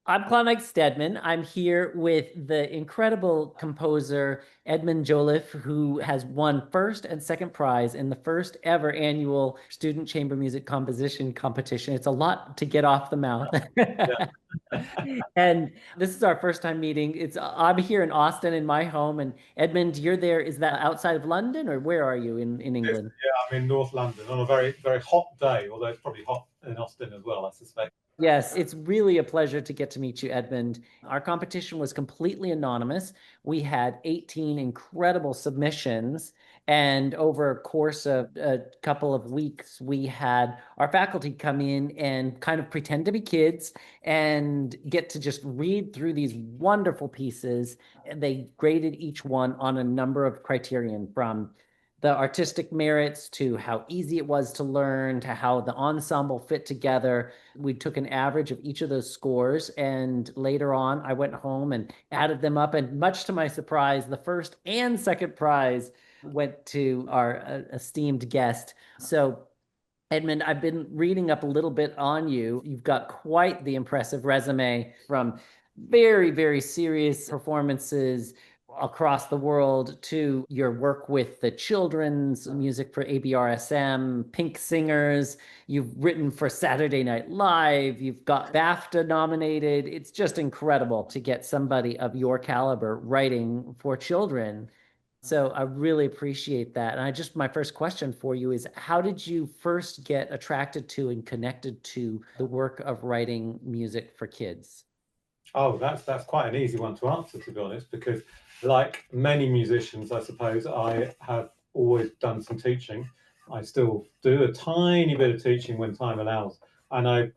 I'm Klondike Steadman. I'm here with the incredible composer Edmund Jolliffe, who has won first and second prize in the first ever annual Student Chamber Music Composition Competition. It's a lot to get off the mouth. Yeah, And this is our first time meeting. I'm here in Austin in my home, and Edmund, you're there. Is that outside of London, or where are you in England? I'm in North London on a very, very hot day, although it's probably hot in Austin as well, I suspect. Yes, it's really a pleasure to get to meet you, Edmund. Our competition was completely anonymous. We had 18 incredible submissions, and over a course of a couple of weeks, we had our faculty come in and kind of pretend to be kids and get to just read through these wonderful pieces. And they graded each one on a number of criterion, from the artistic merits to how easy it was to learn to how the ensemble fit together. We took an average of each of those scores, and later on I went home and added them up, and much to my surprise, the first and second prize went to our esteemed guest. So Edmund, I've been reading up a little bit on you. You've got quite the impressive resume, from very, very serious performances across the world to your work with the children's music for ABRSM, Pink Singers. You've written for Saturday Night Live. You've got BAFTA nominated. It's just incredible to get somebody of your caliber writing for children. So I really appreciate that. And my first question for you is, how did you first get attracted to and connected to the work of writing music for kids? Oh, that's quite an easy one to answer, to be honest, because like many musicians, I suppose, I have always done some teaching. I still do a tiny bit of teaching when time allows. And I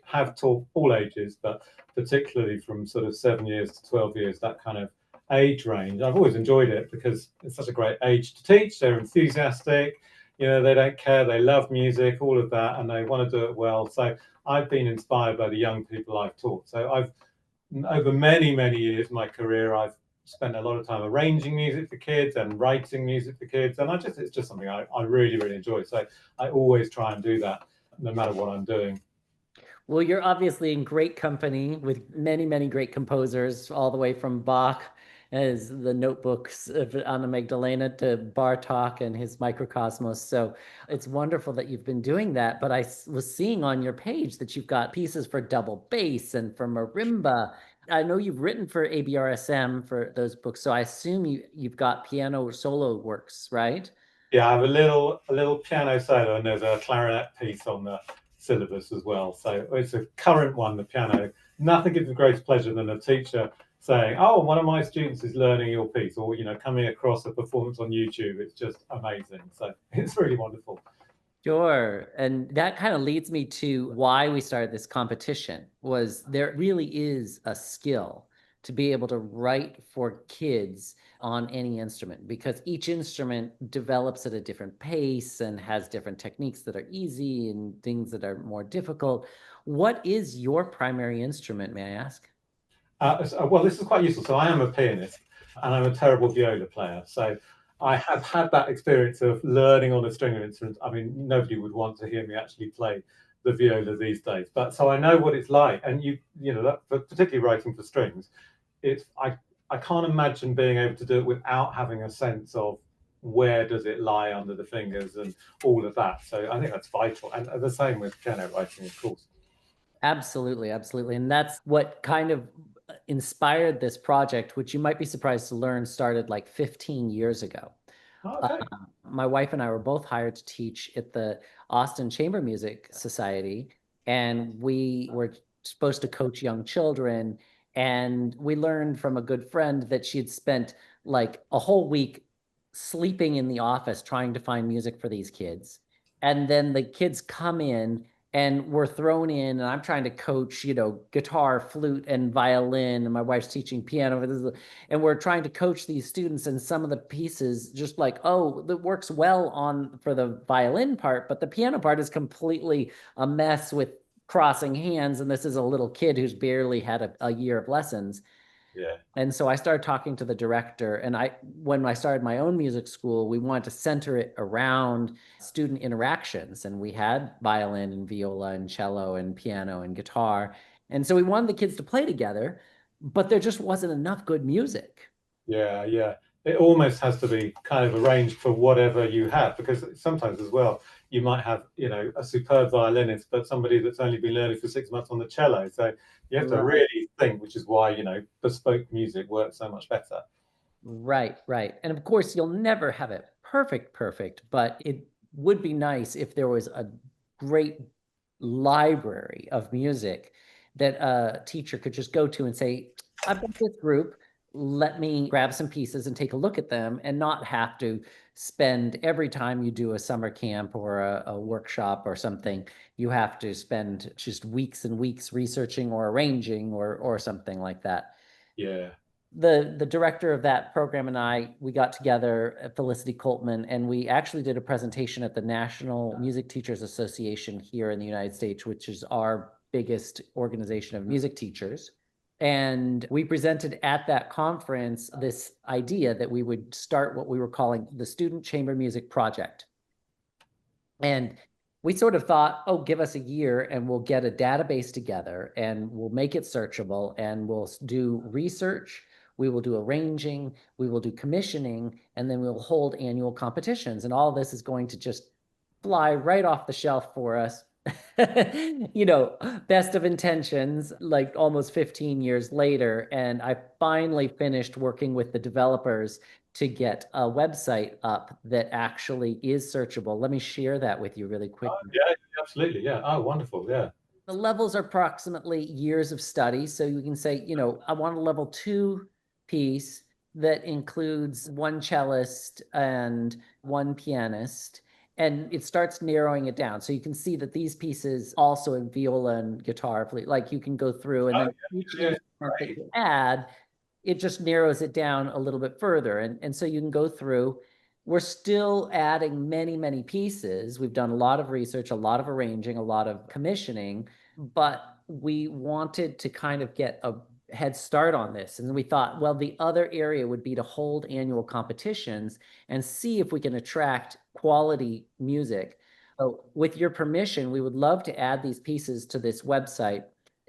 have taught all ages, but particularly from sort of 7 years to 12 years, that kind of age range. I've always enjoyed it because it's such a great age to teach. They're enthusiastic, they don't care, they love music, all of that, and they want to do it well. So I've been inspired by the young people I've taught. So I've over many, many years, my career, I've spent a lot of time arranging music for kids and writing music for kids. And it's just something I really, really enjoy. So I always try and do that no matter what I'm doing. Well, you're obviously in great company with many, many great composers, all the way from Bach as the notebooks of Anna Magdalena to Bartok and his Microcosmos. So it's wonderful that you've been doing that. But was seeing on your page that you've got pieces for double bass and for marimba. I know you've written for ABRSM for those books, so I assume you've got piano solo works, right? Yeah, I have a little piano solo, and there's a clarinet piece on the syllabus as well. So it's a current one, the piano. Nothing gives me greater pleasure than a teacher saying, "Oh, one of my students is learning your piece," or coming across a performance on YouTube. It's just amazing. So it's really wonderful. Sure. And that kind of leads me to why we started this competition. Was there really is a skill to be able to write for kids on any instrument, because each instrument develops at a different pace and has different techniques that are easy and things that are more difficult. What is your primary instrument, may I ask? Well, this is quite useful. So I am a pianist and I'm a terrible viola player. So I have had that experience of learning on a string instrument. I mean, nobody would want to hear me actually play the viola these days, but so I know what it's like. And particularly writing for strings, I can't imagine being able to do it without having a sense of where does it lie under the fingers and all of that. So I think that's vital. And the same with piano writing, of course. Absolutely, absolutely. And that's what kind of inspired this project, which you might be surprised to learn started like 15 years ago. Uh, Okay. my wife and I were both hired to teach at the Austin Chamber Music Society, and we were supposed to coach young children. And we learned from a good friend that she had spent like a whole week sleeping in the office trying to find music for these kids. And then the kids come in and we're thrown in, and I'm trying to coach, guitar, flute, and violin, and my wife's teaching piano, and we're trying to coach these students. And some of the pieces, just like, oh, that works well on for the violin part, but the piano part is completely a mess with crossing hands, and this is a little kid who's barely had a year of lessons. Yeah. And so I started talking to the director, and when I started my own music school, we wanted to center it around student interactions, and we had violin and viola and cello and piano and guitar. And so we wanted the kids to play together, but there just wasn't enough good music. Yeah, yeah. It almost has to be kind of arranged for whatever you have, because sometimes as well, you might have, a superb violinist, but somebody that's only been learning for 6 months on the cello. So you have to Right. really think, which is why, bespoke music works so much better. Right, right. And of course, you'll never have it perfect, but it would be nice if there was a great library of music that a teacher could just go to and say, I've got this group, let me grab some pieces and take a look at them, and not have to spend every time you do a summer camp or a workshop or something, you have to spend just weeks and weeks researching or arranging or something like that. Yeah. The director of that program and we got together at Felicity Coltman, and we actually did a presentation at the National Music Teachers Association here in the United States, which is our biggest organization of music teachers. And we presented at that conference this idea that we would start what we were calling the Student Chamber Music Project. And we sort of thought, oh, give us a year and we'll get a database together and we'll make it searchable and we'll do research, we will do arranging, we will do commissioning, and then we'll hold annual competitions. And all this is going to just fly right off the shelf for us. Best of intentions, like almost 15 years later. And I finally finished working with the developers to get a website up that actually is searchable. Let me share that with you really Oh, quickly. yeah, absolutely. Yeah. Oh, wonderful. Yeah. The levels are approximately years of study. So you can say, I want a level 2 piece that includes one cellist and one pianist. And it starts narrowing it down. So you can see that these pieces also in viola and guitar, like you can go through, and Oh, then each yeah, yeah. instrument that Great. you add, it just narrows it down a little bit further. And so you can go through. We're still adding many, many pieces. We've done a lot of research, a lot of arranging, a lot of commissioning, but we wanted to kind of get a head start on this. And we thought, well, the other area would be to hold annual competitions and see if we can attract quality music. So with your permission, we would love to add these pieces to this website.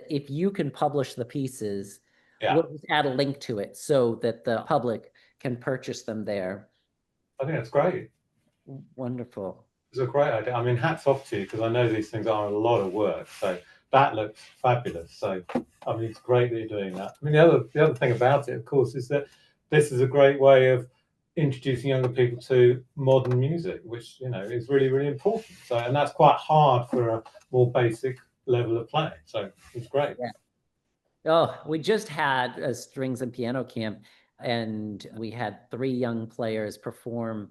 If you can publish the pieces, Yeah. we'll just add a link to it so that the public can purchase them there. I think that's great. Wonderful. It's a great idea. I mean, hats off to you, because I know these things are a lot of work. So that looks fabulous. So I mean, it's great that you're doing that. I mean, the other thing about it, of course, is that this is a great way of introducing younger people to modern music, which is really, really important. So, and that's quite hard for a more basic level of playing. So it's great. Yeah. Oh, we just had a strings and piano camp, and we had 3 young players perform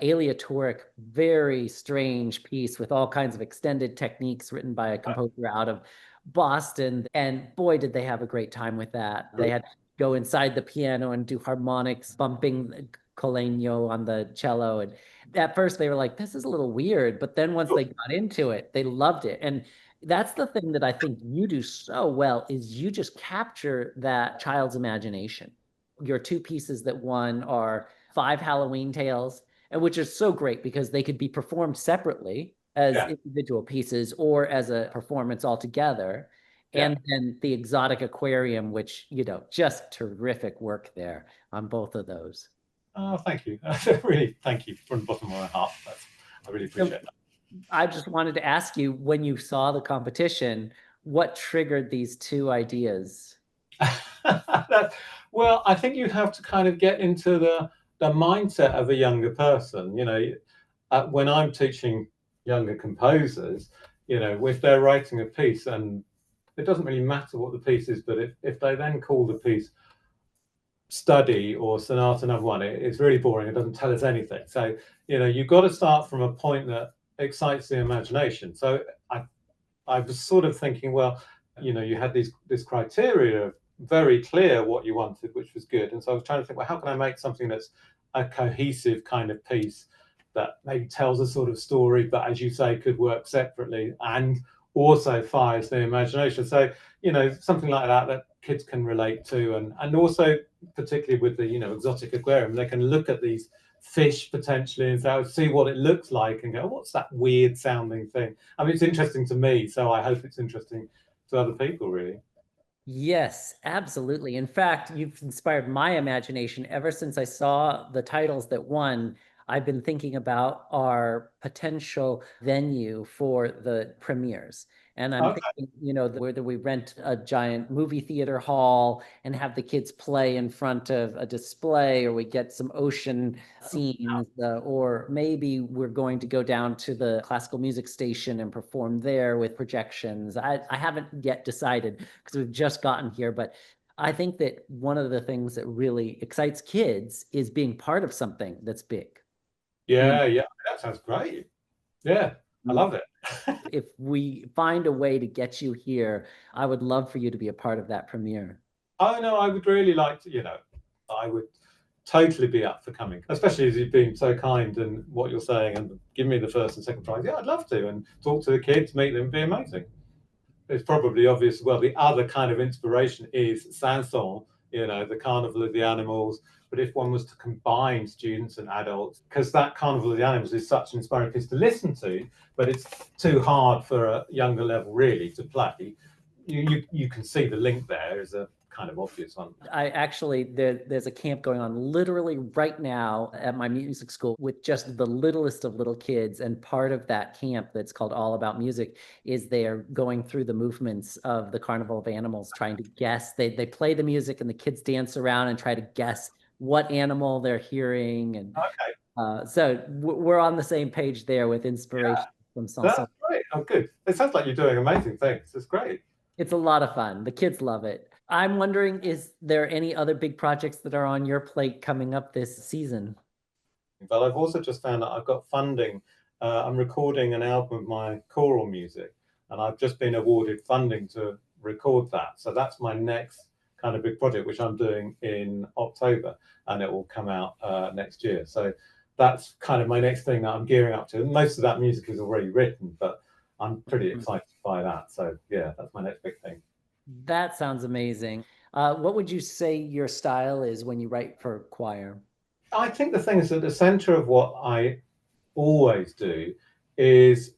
aleatoric, very strange piece with all kinds of extended techniques written by a composer out of Boston. And boy, did they have a great time with that. They had to go inside the piano and do harmonics, bumping Colegno on the cello. And at first they were like, this is a little weird. But then once they got into it, they loved it. And that's the thing that I think you do so well, is you just capture that child's imagination. Your 2 pieces that won are 5 Halloween Tales, and which is so great because they could be performed separately as Yeah. individual pieces or as a performance altogether. Yeah. And then the Exotic Aquarium, which, just terrific work there on both of those. Oh, thank you. Really, thank you from the bottom of my heart. I really appreciate that. I just wanted to ask you, when you saw the competition, what triggered these 2 ideas? Well, I think you have to kind of get into the mindset of a younger person. When I'm teaching younger composers, if they're writing a piece, and it doesn't really matter what the piece is, but if they then call the piece study or sonata number 1, it's really boring. It doesn't tell us anything. So you've got to start from a point that excites the imagination. So I was sort of thinking, well, you had this criteria of very clear what you wanted, which was good. And so I was trying to think, well, how can I make something that's a cohesive kind of piece that maybe tells a sort of story, but as you say, could work separately and also fires the imagination. So, something like that kids can relate to. And also particularly with the, exotic aquarium, they can look at these fish potentially and say, see what it looks like and go, what's that weird sounding thing? I mean, it's interesting to me, so I hope it's interesting to other people, really. Yes, absolutely. In fact, you've inspired my imagination ever since I saw the titles that won. I've been thinking about our potential venue for the premieres. And I'm Okay. thinking, whether we rent a giant movie theater hall and have the kids play in front of a display, or we get some ocean scenes, or maybe we're going to go down to the classical music station and perform there with projections. I haven't yet decided because we've just gotten here, but I think that one of the things that really excites kids is being part of something that's big. You Yeah, yeah, that sounds great. Yeah, I know, love it. if we find a way to get you here, I would love for you to be a part of that premiere. Oh no, I would really like to, I would totally be up for coming, especially as you've been so kind and what you're saying and give me the first and second prize. Yeah, I'd love to and talk to the kids, meet them, be amazing. It's probably obvious. Well, the other kind of inspiration is Sanson, the Carnival of the Animals. But if one was to combine students and adults, because that Carnival of the Animals is such an inspiring piece to listen to, but it's too hard for a younger level really to play. You can see the link there is a kind of obvious one. I actually, there's a camp going on literally right now at my music school with just the littlest of little kids. And part of that camp that's called All About Music is they're going through the movements of the Carnival of Animals, trying to guess. They play the music and the kids dance around and try to guess what animal they're hearing. And Okay, so we're on the same page there with inspiration from that's Sanson. great. Oh, good. It sounds like you're doing amazing things. It's great. It's a lot of fun. The kids love it. I'm wondering, is there any other big projects that are on your plate coming up this season? But I've also just found that I've got funding. I'm recording an album of my choral music, and I've just been awarded funding to record that. So that's my next kind of big project, which I'm doing in October, and it will come out next year. So that's kind of my next thing that I'm gearing up to. And most of that music is already written, but I'm pretty excited by that. So yeah, that's my next big thing. That sounds amazing. What would you say your style is when you write for choir? I think the thing is at the center of what I always do is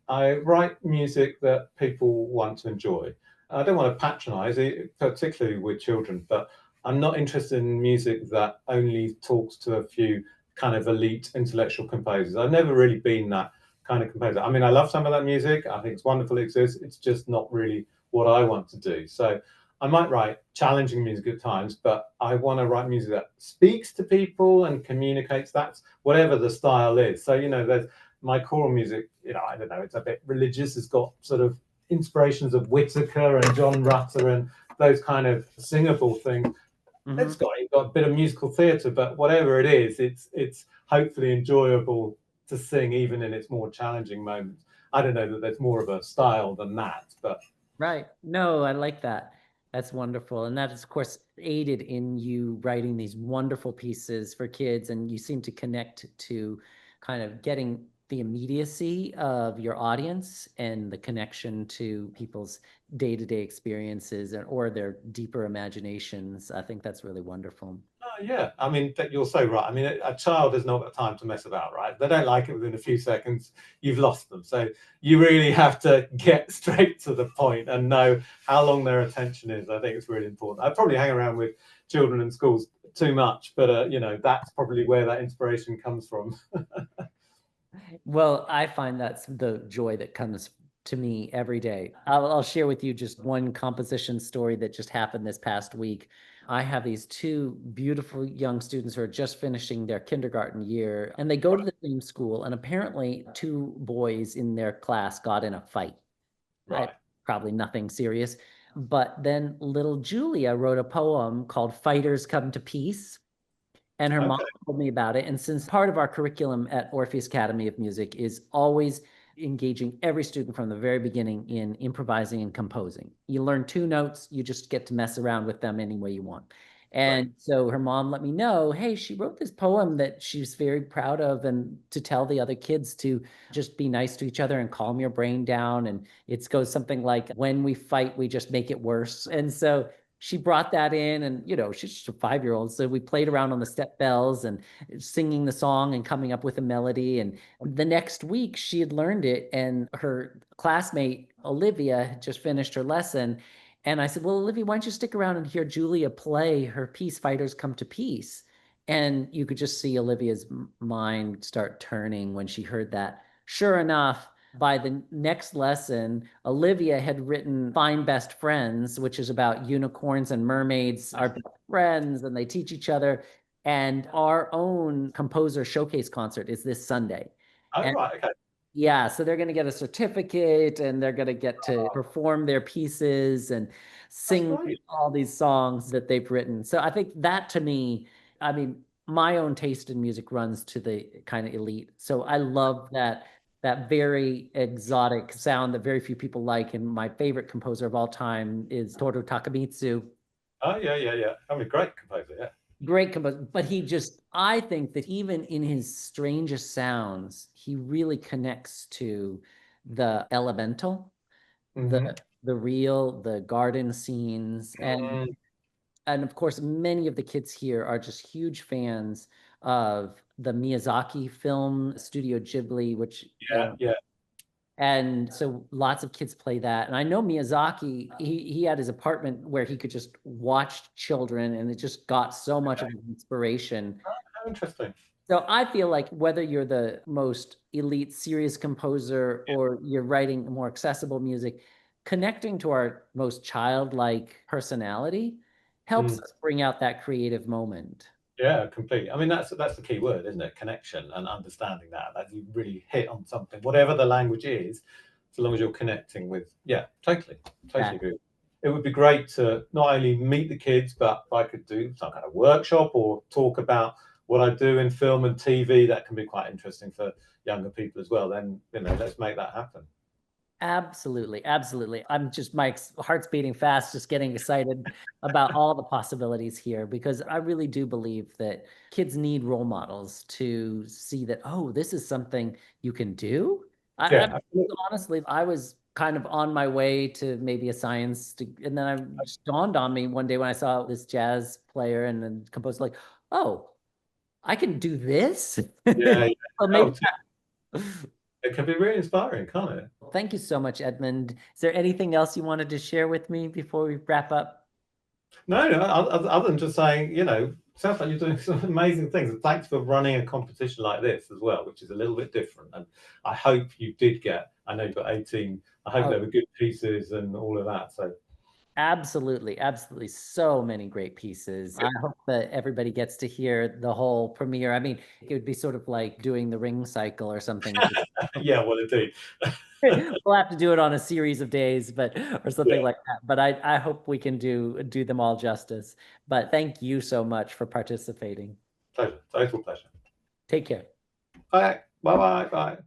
I write music that people want to enjoy. I don't want to patronize it, particularly with children, but I'm not interested in music that only talks to a few kind of elite intellectual composers. I've never really been that kind of composer. I mean, I love some of that music. I think it's wonderful it exists. It's just not really what I want to do. So I might write challenging music at times, but I want to write music that speaks to people and communicates. That's whatever the style is. So, there's my choral music, I don't know, it's a bit religious. It's got sort of inspirations of Whitaker and John Rutter and those kind of singable things. Mhm. It's got a bit of musical theatre, but whatever it is, it's hopefully enjoyable to sing even in its more challenging moments. I don't know that there's more of a style than that, but Right. No, I like that. That's wonderful. And that is, of course, aided in you writing these wonderful pieces for kids. And you seem to connect to kind of getting the immediacy of your audience and the connection to people's day-to-day experiences or their deeper imaginations. I think that's really wonderful. yeah, I mean, that you're so right. I mean, a child has not got time to mess about, right? They don't like it within a few seconds. You've lost them. So you really have to get straight to the point and know how long their attention is. I think it's really important. I probably hang around with children in schools too much, but that's probably where that inspiration comes from. Well, I find that's the joy that comes to me every day. I'll share with you just one composition story that just happened this past week. I have these two beautiful young students who are just finishing their kindergarten year, and they go to the same school. And apparently, two boys in their class got in a fight. I, Right. probably nothing serious. But then little Julia wrote a poem called Fighters Come to Peace. And her mom Okay. told me about it. And since part of our curriculum at Orpheus Academy of Music is always engaging every student from the very beginning in improvising and composing, you learn two notes, you just get to mess around with them any way you want. Right. And so her mom let me know, hey, she wrote this poem that she's very proud of, and to tell the other kids to just be nice to each other and calm your brain down. And it goes something like, when we fight, we just make it worse. And so she brought that in, and she's just a 5-year-old. So we played around on the step bells and singing the song and coming up with a melody. And the next week she had learned it, and her classmate Olivia had just finished her lesson. And I said, well, Olivia, why don't you stick around and hear Julia play her piece, Fighters Come to Peace? And you could just see Olivia's mind start turning when she heard that. Sure enough, by the next lesson, Olivia had written Find Best Friends, which is about unicorns and mermaids are best friends and they teach each other. And our own composer showcase concert is this Sunday. Oh, And right. Okay. yeah, so they're going to get a certificate, and they're going to get to perform their pieces and That's sing great. all these songs that they've written. So I think that, to me, I mean, my own taste in music runs to the kind of elite. So I love that very exotic sound that very few people like. And my favorite composer of all time is Toru Takemitsu. Oh, yeah, yeah, yeah. I mean, great composer. Yeah. Great composer, but I think that even in his strangest sounds, he really connects to the elemental, the Hmm. the real, the garden scenes, and of course, many of the kids here are just huge fans of the Miyazaki film, Studio Ghibli, which Yeah, yeah. and so lots of kids play that. And I know Miyazaki, he had his apartment where he could just watch children, and it just got so much of inspiration. How interesting. So I feel like whether you're the most elite, serious composer or you're writing more accessible music, connecting to our most childlike personality helps Mm. us bring out that creative moment. Yeah, completely. I mean, that's the key word, isn't it? Connection and understanding that you really hit on something, whatever the language is, so long as you're connecting with. Yeah, totally Yeah. agree. It would be great to not only meet the kids, but if I could do some kind of workshop or talk about what I do in film and TV, that can be quite interesting for younger people as well. Then let's make that happen. Absolutely, absolutely. My heart's beating fast, just getting excited about all the possibilities here, because I really do believe that kids need role models to see that, oh, this is something you can do. I Yeah, absolutely. honestly, I was kind of on my way to maybe a and then it just dawned on me one day when I saw this jazz player and then composer, like, oh, I can do this. Yeah, yeah. Or Oh, maybe. it can be really inspiring, can't it? Thank you so much, Edmund. Is there anything else you wanted to share with me before we wrap up? No, no, other than just saying, sounds like you're doing some amazing things. And thanks for running a competition like this as well, which is a little bit different. And I hope you did I know you've got 18. I hope Oh, they were good pieces and all of that. So, absolutely, absolutely. So many great pieces. I hope that everybody gets to hear the whole premiere. I mean, it would be sort of like doing the ring cycle or something. yeah, well, indeed. We'll have to do it on a series of days, or something Yeah, like that. But I hope we can do them all justice. But thank you so much for participating. pleasure, total pleasure. Take care. Bye, bye, bye, bye.